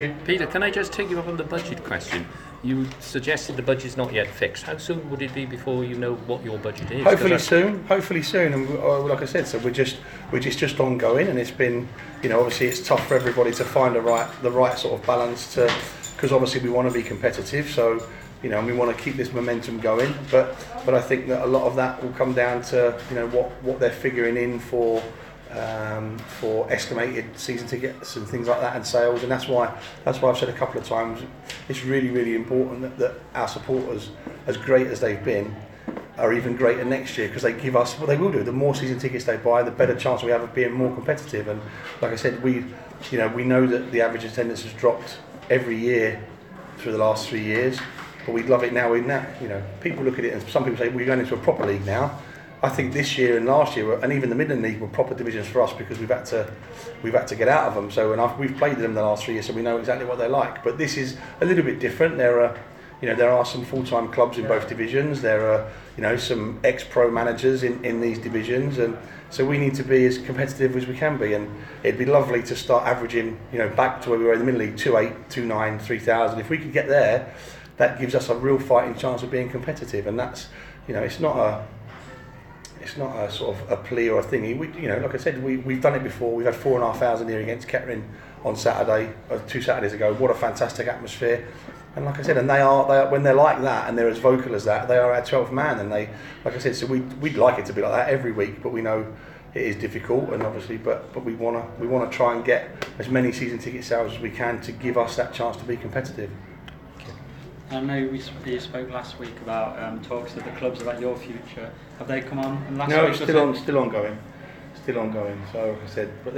Peter, can I just take you up on the budget question? You suggested the budget's not yet fixed. How soon would it be before you know what your budget is? Hopefully soon. And like I said, so we're just ongoing, and it's been, obviously it's tough for everybody to find the right sort of balance because obviously we want to be competitive. So we want to keep this momentum going. But I think that a lot of that will come down to what they're figuring in for estimated season tickets and things like that, and sales. And that's why I've said a couple of times it's really important that our supporters, as great as they've been, are even greater next year, because they give us what they will do. The more season tickets they buy, the better chance we have of being more competitive. And like I said, we know that the average attendance has dropped every year through the last 3 years, but we'd love it now. People look at it and some people say we're going into a proper league now. I think this year and last year, and even the Midland League, were proper divisions for us because we've had to get out of them. So, and we've played them the last 3 years, so we know exactly what they're like. But this is a little bit different. There are some full-time clubs in both divisions. There are some ex-pro managers in these divisions, and so we need to be as competitive as we can be. And it'd be lovely to start averaging, back to where we were in the Midland League, 2,800, 2,900, 3,000. If we could get there, that gives us a real fighting chance of being competitive. And that's, it's not a sort of a plea or a thing. Like I said, we've done it before. We've had 4,500 here against Kettering on Saturday, 2 Saturdays ago. What a fantastic atmosphere! And like I said, and they are when they're like that and they're as vocal as that, they are our 12th man. And they, like I said, so we'd like it to be like that every week, but we know it is difficult. And obviously, but we want to try and get as many season ticket sales as we can to give us that chance to be competitive. I know you spoke last week about talks with the clubs about your future. Have they come on last week? No, still ongoing. So like I said, but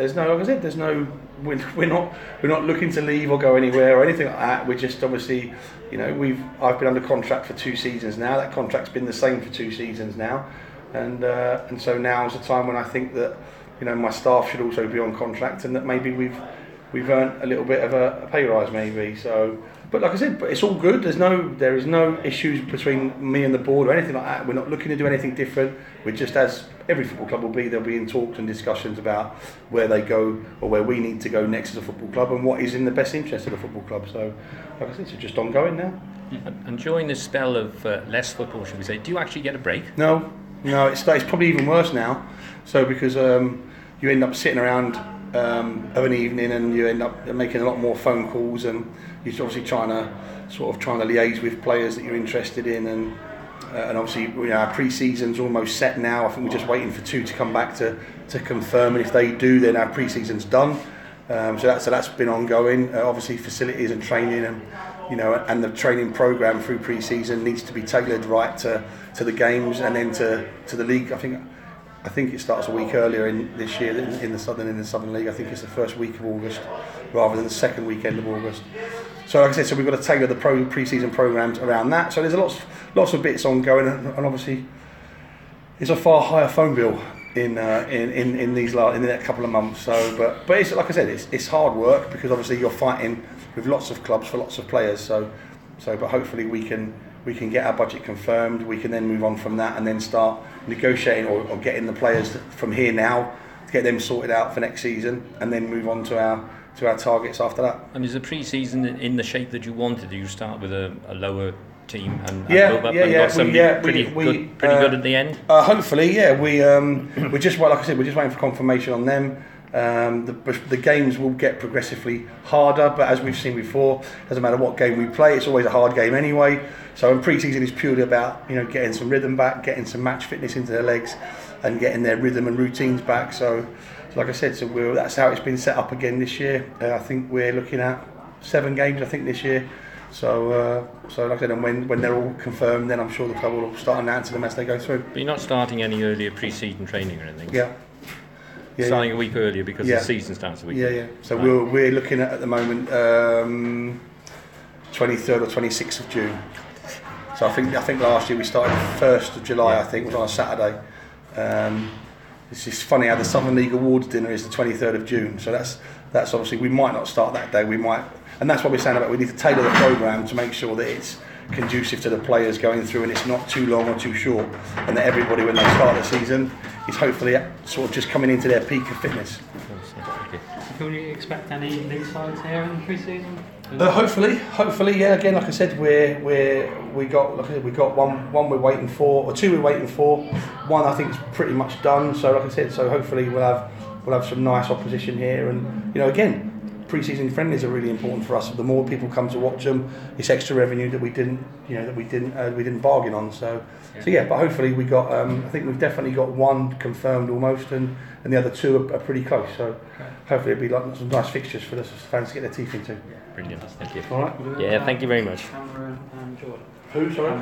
we're not looking to leave or go anywhere or anything like that. We're just obviously, I've been under contract for 2 seasons now. That contract's been the same for 2 seasons now, and so now's the time when I think that my staff should also be on contract, and that maybe we've earned a little bit of a pay rise maybe. So. But like I said, it's all good. There is no issues between me and the board or anything like that. We're not looking to do anything different. We're just, as every football club will be, there'll be in talks and discussions about where they go or where we need to go next as a football club and what is in the best interest of the football club. So, like I said, it's just ongoing now. And during this spell of less football, should we say, do you actually get a break? No, it's probably even worse now. So because you end up sitting around of an evening and you end up making a lot more phone calls, and you're obviously trying to liaise with players that you're interested in, and obviously our pre-season's almost set now. I think we're just waiting for 2 to come back to confirm, and if they do, then our pre-season's done. So that's been ongoing. Obviously facilities and training and the training programme through pre-season needs to be tailored right to the games and then to the league. I think it starts a week earlier in this year in the Southern League. I think it's the first week of August rather than the second weekend of August. So like I said, we've got to tailor the pre-season programmes around that. So there's lots of bits ongoing, and obviously it's a far higher phone bill in the next couple of months. So but it's like I said, it's hard work because obviously you're fighting with lots of clubs for lots of players. So but hopefully we can get our budget confirmed. We can then move on from that and then start negotiating or getting the players from here now to get them sorted out for next season, and then move on to our targets after that. And is the pre-season in the shape that you wanted? Do you start with a lower team and build up and got somebody pretty good at the end? Hopefully, yeah. We're just waiting for confirmation on them. The games will get progressively harder, but as we've seen before, doesn't matter what game we play, it's always a hard game anyway. So pre-season is purely about getting some rhythm back, getting some match fitness into their legs, and getting their rhythm and routines back. So like I said, that's how it's been set up again this year. I think we're looking at 7 games this year. So like I said, and when they're all confirmed, then I'm sure the club will start announcing them as they go through. But you're not starting any earlier pre-season training or anything? Yeah. Starting a week earlier because the season starts a week earlier. So we're looking at the moment 23rd or 26th of June. So I think last year we started 1st of July. I think was on a Saturday. It's just funny how the Southern League Awards dinner is the 23rd of June. So that's obviously, we might not start that day. We might, and that's what we're saying about we need to tailor the programme to make sure that it's conducive to the players going through and it's not too long or too short, and that everybody when they start the season is hopefully sort of just coming into their peak of fitness. Okay. Can we expect any league sides here in the pre-season? Hopefully, yeah. Again, like I said, we got one we're waiting for, or two we're waiting for. One I think is pretty much done. So like I said, so hopefully we'll have some nice opposition here, and again, pre-season friendlies are really important for us. The more people come to watch them, it's extra revenue that we didn't bargain on. So yeah. But hopefully we got. I think we've definitely got one confirmed almost, and the other two are pretty close. So hopefully it'll be like some nice fixtures for the fans to get their teeth into. Brilliant. Thank you. All right. Yeah. Thank you very much. Cameron and Jordan. Who? Sorry.